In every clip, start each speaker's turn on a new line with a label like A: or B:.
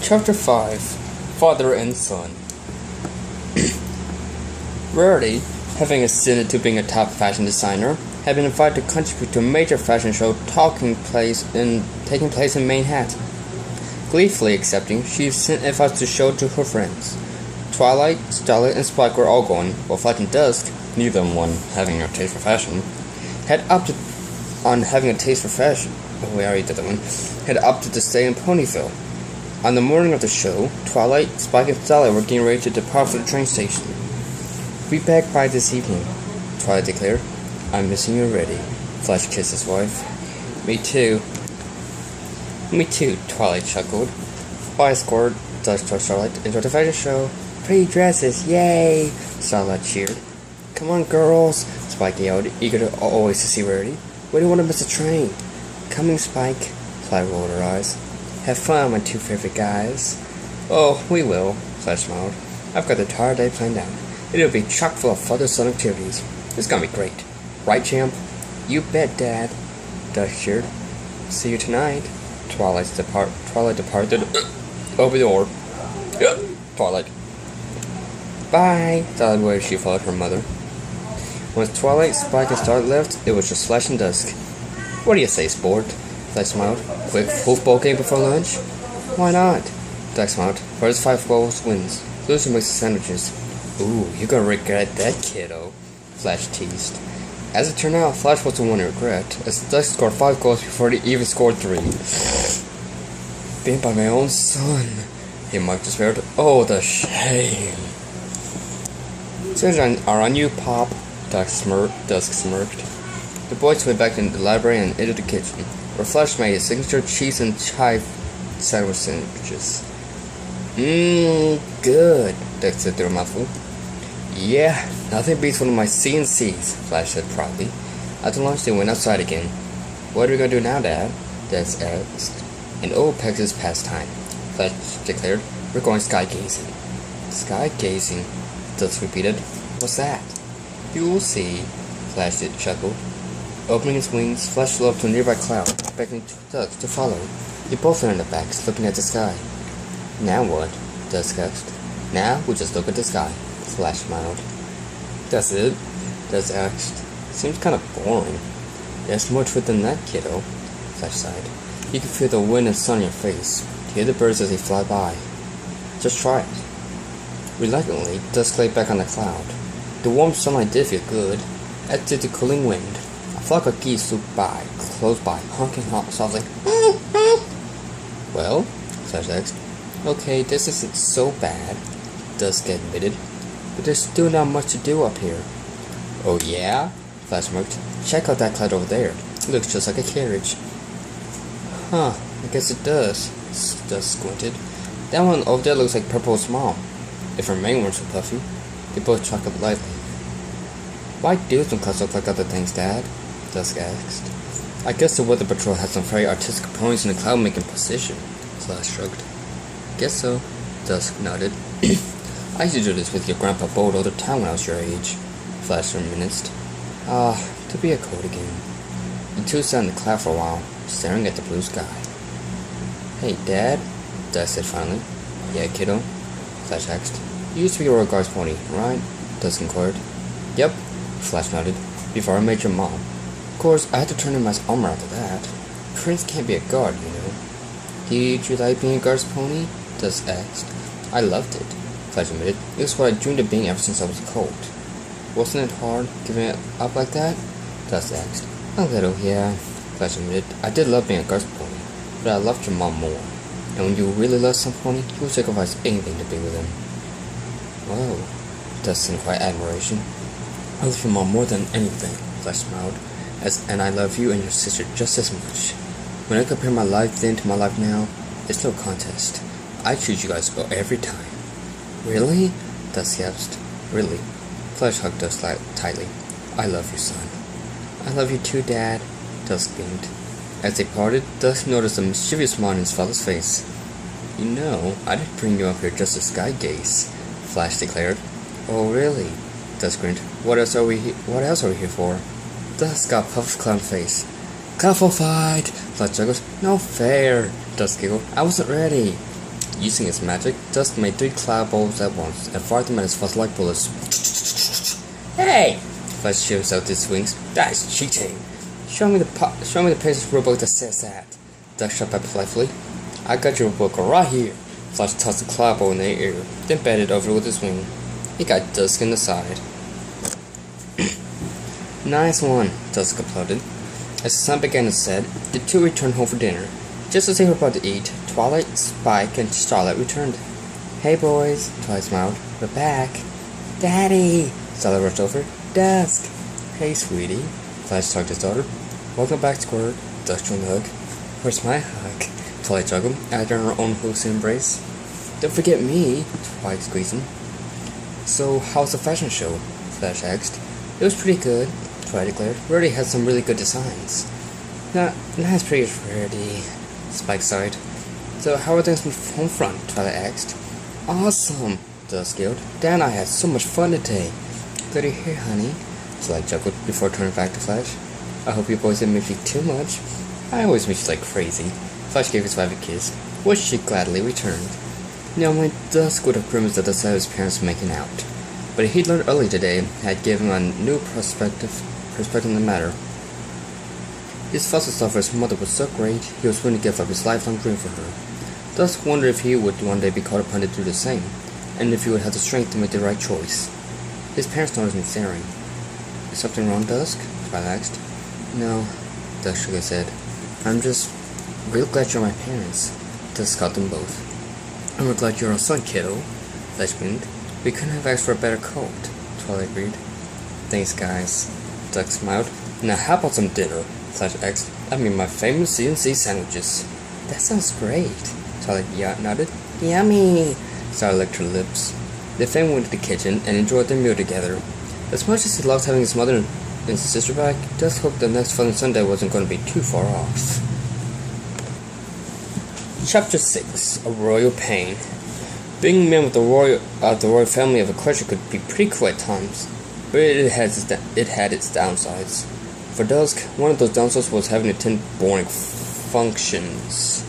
A: Chapter 5 Father and Son. Rarity, having ascended to being a top fashion designer, had been invited to contribute to a major fashion show taking place in Manhattan. Gleefully accepting, she sent invites to show to her friends. Twilight, Starlight, and Spike were all going, while Flash and Dusk, neither of one having a taste for fashion, had opted to stay in Ponyville. On the morning of the show, Twilight, Spike, and Starlight were getting ready to depart for the train station. "Be back by this evening," Twilight declared. "I'm missing you already." Flash kissed his wife. Me too, Twilight chuckled. Bye, Squirt, Dusk told Starlight. "Enjoy the fashion show." "Pretty dresses, yay!" Starlight cheered. "Come on, girls," Spike yelled, eager always to see Rarity. "We don't want to miss a train." "Coming, Spike," Twilight rolled her eyes. "Have fun, my two favorite guys." "Oh, we will," Flash smiled. "I've got the entire day planned out. It'll be chock full of father-son activities. It's gonna be great. Right, champ?" "You bet, Dad," Dusk cheered. "See you tonight." Twilight departed. Open the door. Twilight. "Bye," Starlight waved. She followed her mother. Once Twilight, Spike, and Starlight left, it was just Flash and Dusk. "What do you say, sport?" Flash smiled. "Quick football game before lunch?" "Why not?" Dusk smiled. "First 5 goals wins. Loser makes the sandwiches." "Ooh, you're gonna regret that, kiddo," Flash teased. As it turned out, Flash was the one to regret, as Dusk scored 5 goals before he even scored 3. "Being by my own son," he mocked despaired. "Oh, the shame." "Soon are on you, Pop," Dusk smirked. The boys went back into the library and into the kitchen, where Flash made his signature cheese and chive sandwich sandwiches. Good," Dusk said through a mouthful. "Yeah, nothing beats one of my CNCs," Flash said proudly. After lunch, they went outside again. "What are we gonna do now, Dad?" Dusk asked. "An old Pegasus pastime," Flash declared. "We're going sky gazing." "Sky gazing," Dusk repeated. "What's that?" "You'll see," Flash chuckled. Opening his wings, Flash flew up to a nearby cloud, beckoning Dusk to follow. They both landed on their backs, looking at the sky. "Now what?" Dusk asked. "Now we just look at the sky," Flash smiled. "That's it?" Dusk asked. "Seems kind of boring." "There's more to it than that, kiddo," Flash sighed. "You can feel the wind and sun on your face, hear the birds as they fly by. Just try it." Reluctantly, Dusk lay back on the cloud. The warm sunlight did feel good, as did the cooling wind. A flock of geese flew by, close by, honking softly. "Well?" Flash asked. "Okay, this isn't so bad," Dusk admitted. "But there's still not much to do up here." "Oh yeah?" Flash smirked. "Check out that cloud over there. It looks just like a carriage." "Huh, I guess it does," Dusk squinted. "That one over there looks like Purple's mom. If her mane weren't so puffy." They both chuckled lightly. "Why do some clouds look like other things, Dad?" Dusk asked. "I guess the Weather Patrol has some very artistic points in the cloud-making position," Flash shrugged. "Guess so," Dusk nodded. "I used to do this with your Grandpa Bolt all the time when I was your age," Flash reminisced. To be a cold again." The two sat in the cloud for a while, staring at the blue sky. "Hey, Dad," Dusk said finally. "Yeah, kiddo?" Flash asked. "You used to be a Royal Guards pony, right?" Dusk inquired. "Yep," Flash nodded. "Before I met your mom. Of course, I had to turn in my armor after that. Prince can't be a guard, you know." "Did you like being a guard's pony?" Dusk asked. "I loved it," Flash admitted. "It was what I dreamed of being ever since I was a colt." "Wasn't it hard, giving it up like that?" Dusk asked. "A little, yeah," Flash admitted. "I did love being a guard's pony, but I loved your mom more. And when you really love some pony, you will sacrifice anything to be with him." "Whoa," Dusk in quiet admiration. "I love your mom more than anything," Flash smiled. "And I love you and your sister just as much. When I compare my life then to my life now, it's no contest. I choose you guys every time." "Really?" Dusk gasped. "Really." Flash hugged Dusk tightly. "I love you, son." "I love you too, Dad," Dusk beamed. As they parted, Dusk noticed a mischievous smile on his father's face. "You know, I didn't bring you up here just to sky gaze," Flash declared. "Oh, really?" Dusk grinned. What else are we here for?" Dusk got a puffed clown face. "Couple fight!" Flash chuckled. "No fair!" Dusk giggled. "I wasn't ready." Using his magic, Dusk made 3 cloud balls at once and fired them at his fuzz like bullets. Hey! Flash shoots out his wings. That's cheating! Show me the Princess rulebook that says that. Dusk shot back playfully. I got your book right here. Flash tossed the cloud ball in the air, then batted over with his wing. He got Dusk in the side. Nice one, Dusk applauded. As the sun began to set, the two returned home for dinner. Just as they were about to eat, Twilight, Spike, and Starlight returned. Hey boys, Twilight smiled. We're back. Daddy! Starlight rushed over. Dusk! Hey sweetie. Flash tugged his daughter. Welcome back, Squirt. Dusk joined the hug. Where's my hug? Twilight juggled, after her own wholesome embrace. Don't forget me, Twilight squeezed him. So, how's the fashion show? Flash asked. It was pretty good, Twilight declared. We already had some really good designs. Not as pretty as Rarity, Spike sighed. So, how are things from home front? Twilight asked. Awesome, Dusk yelled. Dad and I had so much fun today. Good to hear, honey, Twilight chuckled before turning back to Flash. I hope you boys didn't miss me too much. I always miss you like crazy. Flash gave his wife a kiss, which she gladly returned. Normally, Dusk would have grimaced at the sight of his parents making out, but he learned early today had given him a new perspective on the matter. His father's love for his mother was so great, he was willing to give up his lifelong dream for her. Dusk wondered if he would one day be called upon to do the same, and if he would have the strength to make the right choice. His parents noticed him staring. Is something wrong, Dusk? Twilight asked. No, Dusk shook his head. I'm just real glad you're my parents. Dusk caught them both. And we're glad you're our son, kiddo. Flash beamed. We couldn't have asked for a better coat, Twilight agreed. Thanks, guys. Dusk smiled. Now how about some dinner? Flash asked. I mean my famous CNC sandwiches. That sounds great. Twilight nodded. Yummy! Starlight licked her lips. The family went to the kitchen and enjoyed their meal together. As much as he loved having his mother and sister back, Dusk hoped the next following Sunday wasn't going to be too far off. Chapter 6. A Royal Pain. Being a man with the royal family of Equestria could be pretty cool at times, but it had its downsides. For Dusk, one of those downsides was having to attend boring functions,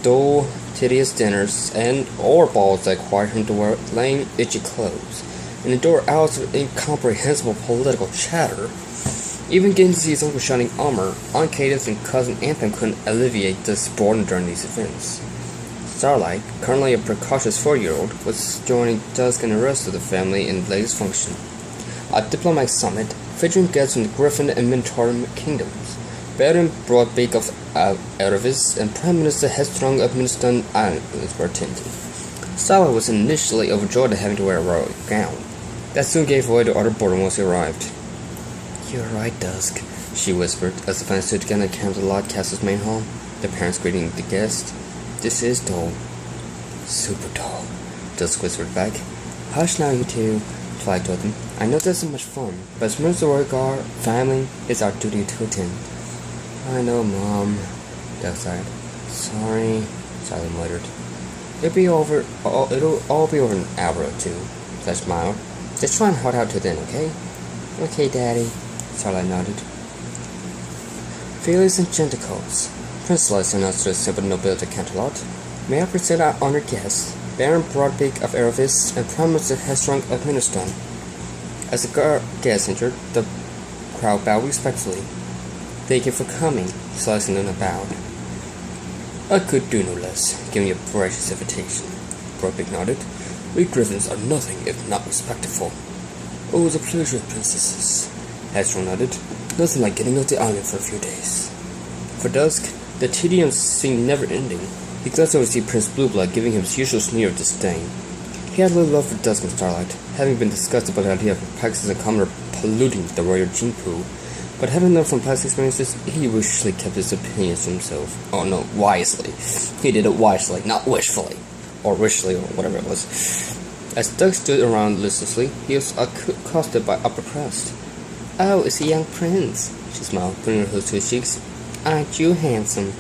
A: dull, tedious dinners, or balls that required him to wear lame, itchy clothes, and endure hours of incomprehensible political chatter. Even getting to see his uncle shining armor, Aunt Cadence and cousin Anthem couldn't alleviate this boredom during these events. Starlight, currently a precocious 4-year-old, was joining Dusk and the rest of the family in the latest function, a diplomatic summit featuring guests from the Griffin and Minotaur kingdoms. Baron Broadbeak of Erevis and Prime Minister Headstrong of Ministon Islands were attending. Starlight was initially overjoyed at having to wear a royal gown. That soon gave way to utter boredom once he arrived. You're right, Dusk, she whispered as the family stood together and came to the Lord Castle's main hall, their parents greeting the guest. This is dull. Super dull, Dusk whispered back. Hush now, you two, Twilight told them. I know this isn't much fun, but as members of the royal guard family, it's our duty to attend. I know, Mom, Dusk sighed. Sorry, Starlight muttered. It'll all be over in an hour or two, Flash smiled. Just try and hold out till then, okay? Okay, Daddy, Starlight nodded. Felix and Genticles, Prince Lice announced to the simple nobility Canterlot. May I present our honored guests, Baron Broadbeak of Erevis and Prime Minister Headstrong of Ministon. As the guests entered, the crowd bowed respectfully. Thank you for coming, Slice and Luna bowed. I could do no less, giving you a gracious invitation. Broadbeak nodded. We Griffins are nothing if not respectful. Oh, it was a pleasure, princesses. Headstrong nodded. Nothing like getting off the island for a few days. For Dusk, the tedium seemed never-ending. He glanced over to see Prince Blueblood giving him his usual sneer of disdain. He had little love for Dusk and Starlight, having been disgusted by the idea of Pax's and Commoner polluting the royal gene pool. But having learned from past experiences, he wishfully kept his opinions to himself. Oh no, wisely. He did it wisely, not wishfully. Or wishfully, or whatever it was. As Dusk stood around listlessly, he was accosted by Upper Crust. Oh, it's a young prince, she smiled, putting her hood to his cheeks. Aren't you handsome?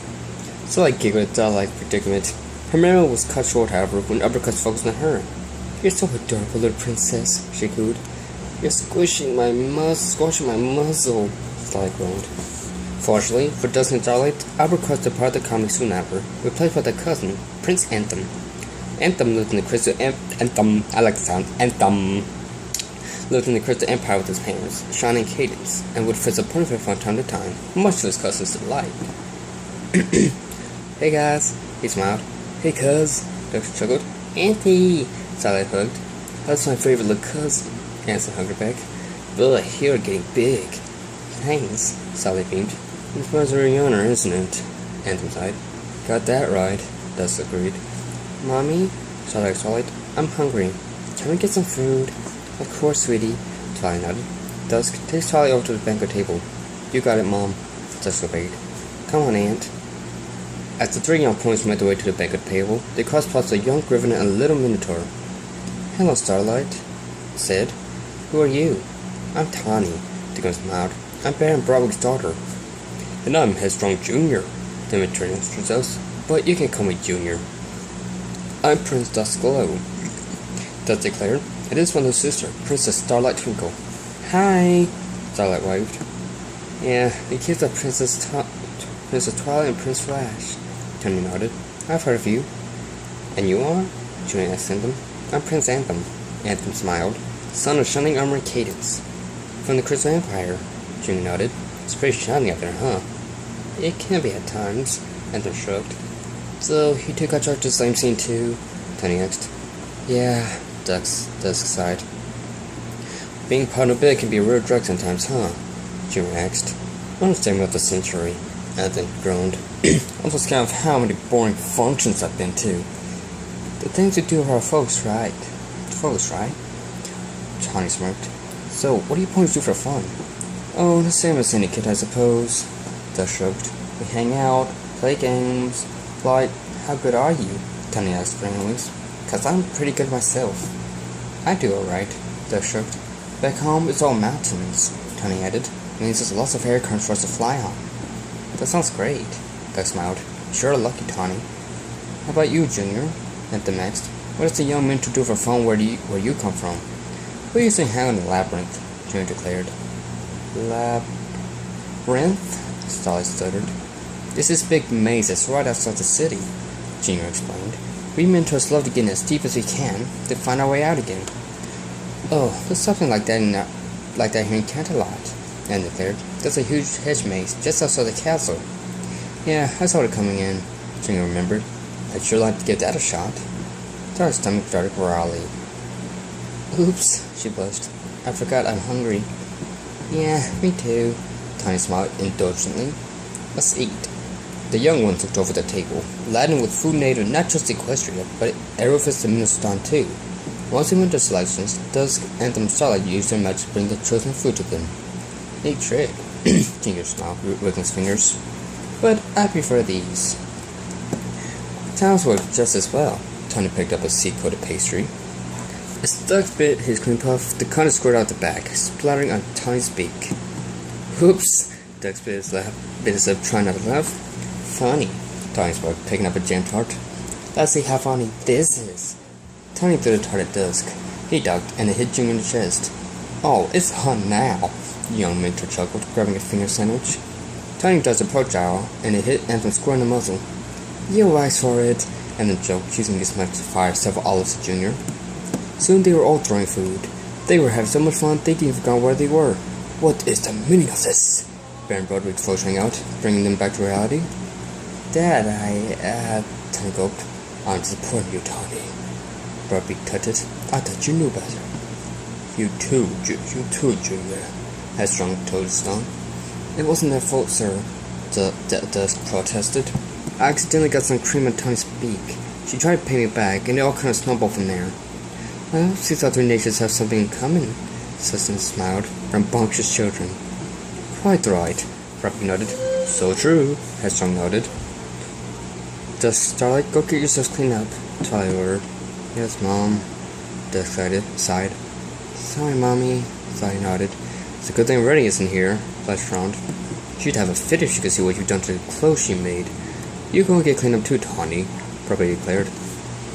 A: Starlight giggled at the doll-like predicament. Her merriment was cut short, however, when Uppercuts focused on her. You're so adorable, little princess, she cooed. You're squishing my muzzle, Starlight groaned. Fortunately, for Dusk and Starlight, Uppercuts departed the comedy soon after, replaced by their cousin, Prince Anthem. Anthem lived in the crystal Anthem. I like the sound. Anthem lived in the crystal empire with his parents, shining cadence, and would visit Punishment from time to time, much to his cousin's delight. Hey guys, he smiled. Hey cuz, Ducks chuckled. Auntie, Starlight hugged. That's my favorite little cousin, Anson hugged back. Ugh, you're getting big. Thanks, Starlight beamed. It's a very honor, isn't it? Anthem sighed. Got that right, Dusk agreed. Mommy, Starlight, I'm hungry. Can we get some food? Of course, sweetie, Twilight nodded. Dusk, take Twilight over to the banquet table. You got it, Mom, Dusk obeyed. Come on, Aunt. As the three young ponies made their way to the banquet table, they crossed paths with a young Griffin and a little Minotaur. Hello, Starlight, said. Who are you? I'm Tawny, the girl smiled. I'm Baron Broadwick's daughter. And I'm Headstrong Jr., the Minotaur introduced us, but you can call me Junior. I'm Prince Duskglow, Dusk declared. It is Wendell's sister, Princess Starlight Twinkle. Hi, Starlight waved. Yeah, the kids are Princess Twilight and Prince Flash. Tony nodded. I've heard of you. And you are? Junior asked Anthem. I'm Prince Anthem. Anthem smiled. Son of Shining Armor Cadence. From the Crystal Empire. Junior nodded. It's pretty shiny out there, huh? It can be at times. Anthem shrugged. So, you two got charged the same scene too? Tony asked. Yeah, Dusk sighed. Being part of it can be a real drug sometimes, huh? Junior asked. Understand about the century. Anthem groaned. I lost count of how many boring functions I've been to. The things we do with our folks, right? Tawny smirked. So, what do you ponies do for fun? Oh, the same as any kid, I suppose. Dusk shrugged. We hang out, play games. Like, how good are you? Tawny asked randomly. 'Cause I'm pretty good myself. I do alright, Dusk shrugged. Back home, it's all mountains, Tawny added. Means there's lots of aircraft for us to fly on. That sounds great, Dusk smiled. Sure lucky, Tawny. How about you, Junior? Anthem asked. What does the young man to do for fun where you come from? We usually hang out in the labyrinth, Junior declared. Labyrinth? Starlight stuttered. This is big maze that's right outside the city, Junior explained. We mentors love to get in as deep as we can, to find our way out again. Oh, there's something like that here in Canterlot, Anne declared. There's a huge hedge maze just outside the castle. Yeah, I saw it coming in, Junior remembered. I'd sure like to give that a shot. Her stomach started growling. Oops, she blushed. I forgot I'm hungry. Yeah, me too, Tawny smiled indulgently. Let's eat. The young ones looked over the table, laden with food native not just Equestria, but Aerofist and Minnesota too. Once they went to selections, Dusk, Anthem, and Starlight used their magic to bring the chosen food to them. Neat trick, Junior smiled, wiggling his fingers. But I prefer these. Towns work just as well. Tony picked up a seed-coated pastry. As Dusk bit his cream puff, the content squirted out the back, splattering on Tony's beak. Oops, Dusk bit his lip, trying not to laugh. Funny, Tony spoke, picking up a jam tart. Let's see how funny this is. Tony threw the tart at Dusk. He ducked, and it hit Junior in the chest. Oh, it's hot now, the young mentor chuckled, grabbing a finger sandwich. Tony does a projectile, and it hit Anthem square in the muzzle. You wise for it, Anthem joked, using his knife to fire several olives at Junior. Soon they were all throwing food. They were having so much fun they didn't forget where they were. What is the meaning of this? Baron Broadwick floating out, bringing them back to reality. Dad, Tony gulped. I'm disappointed you, Tony. Broadwick tutted. I thought you knew better. You too, Junior, Headstrong told Stone. It wasn't their fault, sir, Dusk protested. I accidentally got some cream on Tony's beak. She tried to pay me back, and it all kind of snowballed from there. Well, these other nations have something in common, Susan smiled. Rambunctious children. Quite right, Broadwick nodded. So true, Headstrong nodded. Dusk, Starlight, go get yourselves cleaned up, Twilight ordered. Yes, Mom, Dusk sighed. Sorry, Mommy, Twilight nodded. It's a good thing Reddy isn't here, Flash frowned. She'd have a fit if she could see what you've done to the clothes she made. You go and get cleaned up too, Tawny, Broadwick declared.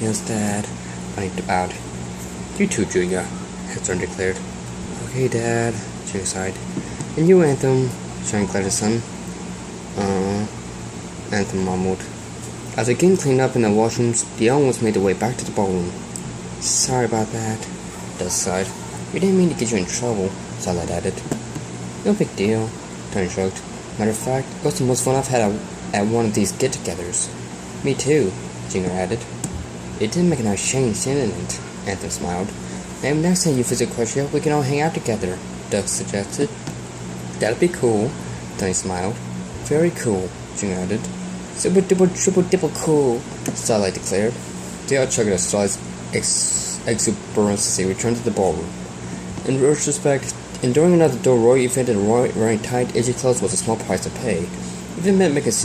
A: Yes, Dad, Tawny bowed. You too, Junior, Headstrong declared. Okay, Dad, Junior sighed. And you, Anthem, Shine declared his son. Anthem mumbled. After getting cleaned up in the washrooms, the almost made their way back to the ballroom. Sorry about that, Dusk sighed. We didn't mean to get you in trouble, Starlight added. No big deal, Tony shrugged. Matter of fact, it was the most fun I've had at one of these get-togethers. Me too, Junior added. It did make a nice change, didn't it? Anthem smiled. Maybe next time you visit Crucio, we can all hang out together, Dusk suggested. That'd be cool, Tony smiled. Very cool, Junior added. Super duper triple dipple cool, Starlight declared. They all chugged at Starlight's exuberance as they returned to the ballroom. In retrospect, enduring another Doroi event and wearing tight, edgy clothes was a small price to pay. Even meant making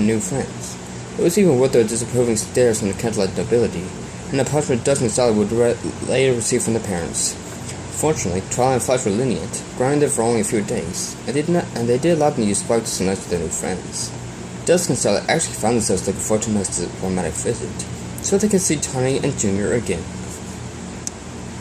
A: new friends. It was even worth the disapproving stares from the candlelight nobility, and the punishment Dusk and Starlight would later receive from the parents. Fortunately, Twilight and Flash were lenient, grounded for only a few days, and they did allow them to use sparks to connect with their new friends. Dusk and Starlight actually found themselves looking forward to the next dramatic visit, so they could see Tony and Junior again.